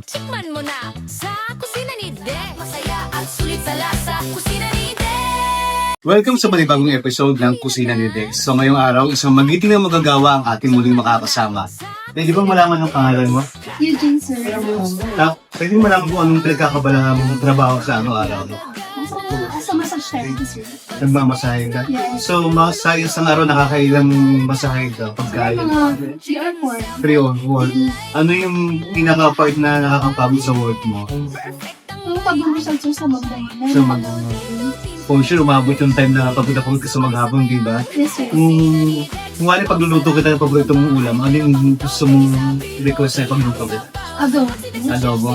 Tikman mo na sa kusina ni Dex. Masaya at sulit sa lasa, kusina ni Dex. Welcome sa panibagong episode ng Kusina ni Dex. So ngayong araw, isang magiting na magagawa ang ating muling makakasama. Pwede bang malaman ang pangalan mo? Eugene, sir. Pwede mo malaman kung anong pinagkakabalahan mong trabaho sa araw-araw? Sa massage therapy, sir. Nagmamasahe ka? Yes. So sa isang araw nakakailang masahe ka pagkaya? Mga 3 or 4. 3 or 4. Ano yung pinaka-part na nakakapagod sa work mo? Yung pag-uusal, sir, sa magdahilan. So for sure, umabot yung time na pagod ka sa maghapon, di ba? Yes, sir. Kung wala pagluluto kita ng paborito mong ulam, ano yung gusto mong request na pagluto kita? Adobo. Adobo.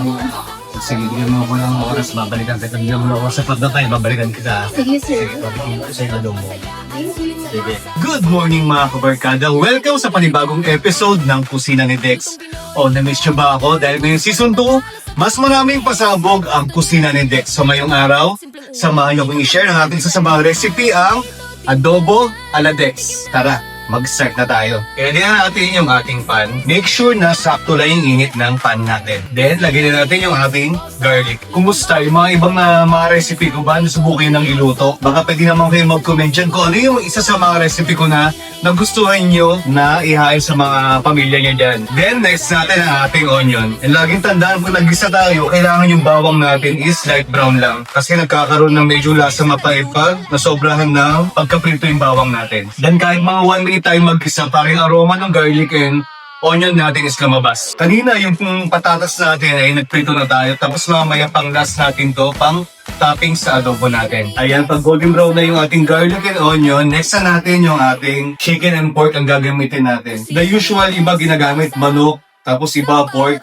Sige, bigyan mo ako ng oras, babalikan kita. Bigyan mo ako sa pagdakay, babalikan kita. Sige, sir. Sige, babalikan ko sa adobo. Thank you. Sige. Good morning mga kabarkada. Welcome sa panibagong episode ng Kusina ni Dex. Na-miss nyo ba ako? Dahil ngayong season 2, mas maraming pasabog ang Kusina ni Dex. So ngayong araw, samahan nyo kong i-share ang ating sasamang recipe ang adobo ala Dex. Tara, mag-start na tayo. Ready na natin yung ating pan. Make sure na sakto lang yung init ng pan natin. Then, lagyan na natin yung ating garlic. Kumusta? Yung mga ibang mga recipe ko ba? Nasubukin ng iluto? Baka pwede naman kayo mag-comment dyan kung ano yung isa sa mga recipe ko na nagustuhan nyo na ihain sa mga pamilya nyo dyan. Then, next natin ang ating onion. And laging tandaan, kung nag-isa tayo, kailangan yung bawang natin is light brown lang. Kasi nagkakaroon ng medyo lasa mapait pag nasobrahan ng pagkaprito yung bawang natin. Then, kahit mga 1 minute tayo mag-isa, parang aroma ng garlic and onion natin is lumabas. Kanina, yung patatas natin ay nagprito na tayo. Tapos mamaya pang last natin to, pang topping sa adobo natin. Ayan, pag golden brown na yung ating garlic and onion, next na natin yung ating chicken and pork ang gagamitin natin. The usual, iba ginagamit manok, tapos iba pork.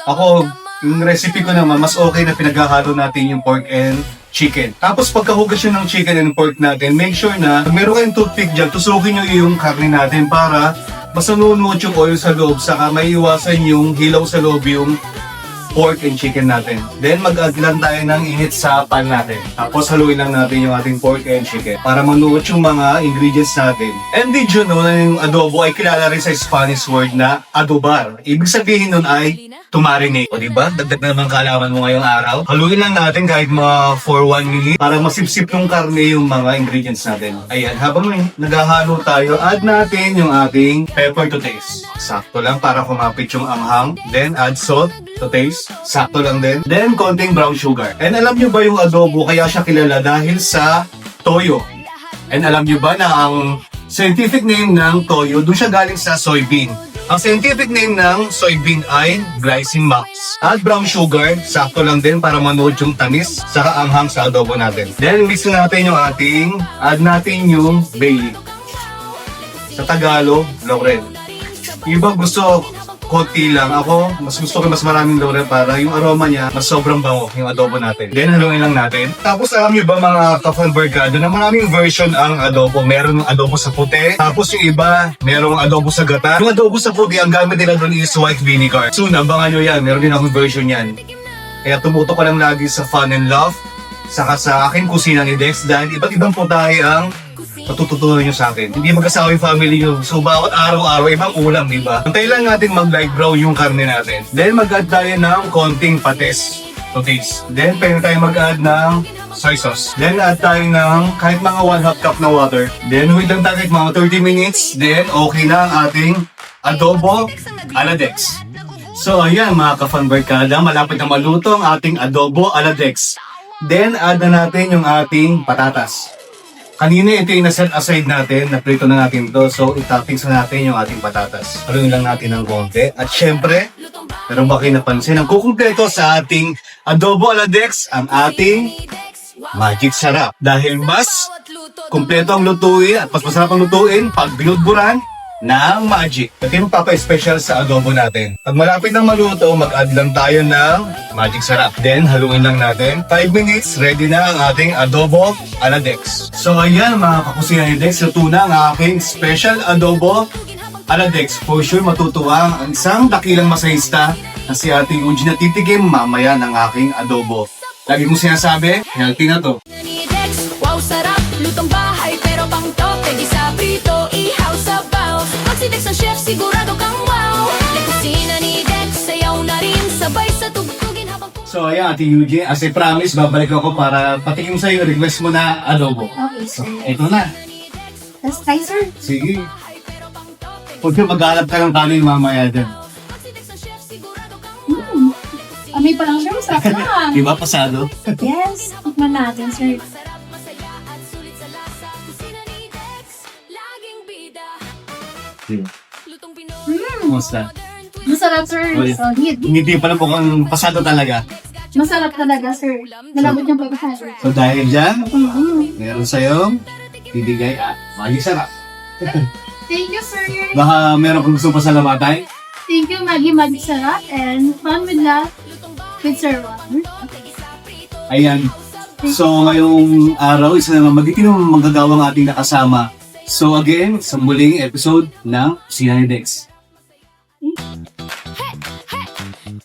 Ako, yung recipe ko naman, mas okay na pinaghahalo natin yung pork and chicken. Tapos pagkahugas yun ng chicken and pork natin, make sure na meron kayong toothpick dyan, tusukin nyo yung karne natin para mas nanunuot yung oil sa loob, saka may iwasan yung hilaw sa loob yung pork and chicken natin. Then mag-add lang tayo ng init sa pan natin. Tapos haluin lang natin yung ating pork and chicken para manuot yung mga ingredients natin. And did you know na yung adobo ay kilala rin sa Spanish word na adobar. Ibig sabihin nun ay to marinate. O diba? Dagdag na naman kaalaman mo ngayong araw. Haluin lang natin kahit mga for 1 minute para masipsip yung karne yung mga ingredients natin. Ayan, habang naghahalo tayo, add natin yung ating pepper to taste. Sakto lang para kumapit yung anghang. Then add salt to taste. Sakto lang din. Then konting brown sugar. And alam nyo ba yung adobo kaya siya kilala dahil sa toyo? And alam nyo ba na ang scientific name ng toyo, doon siya galing sa soybean. Ang scientific name ng soybean ay glycine max. Add brown sugar, sakto lang din para manood yung tamis saka anghang sa adobo natin. Then mix natin yung add natin yung bay leaf. Sa Tagalog, laurel. Iba gusto konti lang. Ako, mas gusto ko mas maraming laurel para yung aroma niya mas sobrang bango yung adobo natin. Then haluin lang natin. Tapos alam niyo ba mga ka-Fanbarkada na maraming version ang adobo. Meron ng adobo sa puti. Tapos yung iba, merong adobo sa gata. Yung adobo sa puti, ang gamit nila doon is white vinegar. Soon, abangan nyo yan. Meron din akong version yan. Kaya tumutok ko lang lagi sa Fun and Love. Saka sa akin kusina ni Dex dahil iba't ibang putahe ang matututunan nyo sa akin. Hindi mag-asawa yung family nyo. So, bawat araw-araw, ibang ulam, di ba? Antay lang natin mag-light brown yung karne natin. Then, mag-add tayo ng konting patis to taste. Then, pwede tayo mag-add ng soy sauce. Then, add tayo ng kahit mga 1/2 cup na water. Then, wait lang tayo kahit mga 30 minutes. Then, okay na ang ating adobo ala Dex. So, ayan mga ka-Fanbarkada, malapit na maluto ang ating adobo ala Dex. Then, add na natin yung ating patatas. Kanina ito yung na-set aside natin, na-prito na natin to. So, itoppings na natin yung ating patatas. Haluin lang natin ng konti. At syempre, meron ba kayo napansin? Ang kukumpleto sa ating adobo ala Dex, ang ating magic sarap. Dahil mas kumpleto ang lutuin at mas masarap ang lutuin pag binudburan ng magic. Ito yung papa-special sa adobo natin. Pag malapit ng maluto, mag-add lang tayo ng magic sarap. Then, haluin lang natin. 5 minutes, ready na ang ating adobo ala Dex. So, ayan mga kakusina ni Dex. Luto na ang aking special adobo ala Dex. For sure, matutuwa ang isang dakilang masahista na si Ate Eugene na titikim mamaya ng aking adobo. Lagi mo sinasabi, healthy na to. Wow, sarap, lutong bahay pero pang to. Pwede sa prito, ihaw sa baw. Pag si Dex ang chef, sigurado kang wow. Kusina ni Dex, sayaw na rin sabay sa tugtog. So, ayan, Ate Eugene, as I promise, babalik ako para patikin mo sa'yo, request mo na adobo. Okay, sir. Ito na. Let's try, sir. Sige. Huwag ka maghanap ka ng kanin mamaya din. Amoy pa lang, sir. Masarap na. Di ba, pasado? Yes. Tikman natin, sir. Kumusta? Masarap, sir. Oh, yeah. Solid. Hindi pala mukhang pasado talaga. Masarap talaga, sir. Malabot yung pagkakasir. So, dahil dyan, Mm-hmm. meron sa'yo, bibigay at maging sarap. Thank you, sir. Baka meron kang gusto pasalamatan? Thank you, Maggie Sarap and Fun with Love with Sir Juan. Ayan. So, ngayong araw, isa naman magitinong manggagawang ating nakasama. So, again, sa muling episode ng Kusina ni Dex.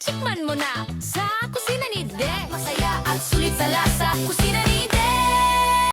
Tikman mo na sa kusina ni Dex. Masaya at sulit sa lasa.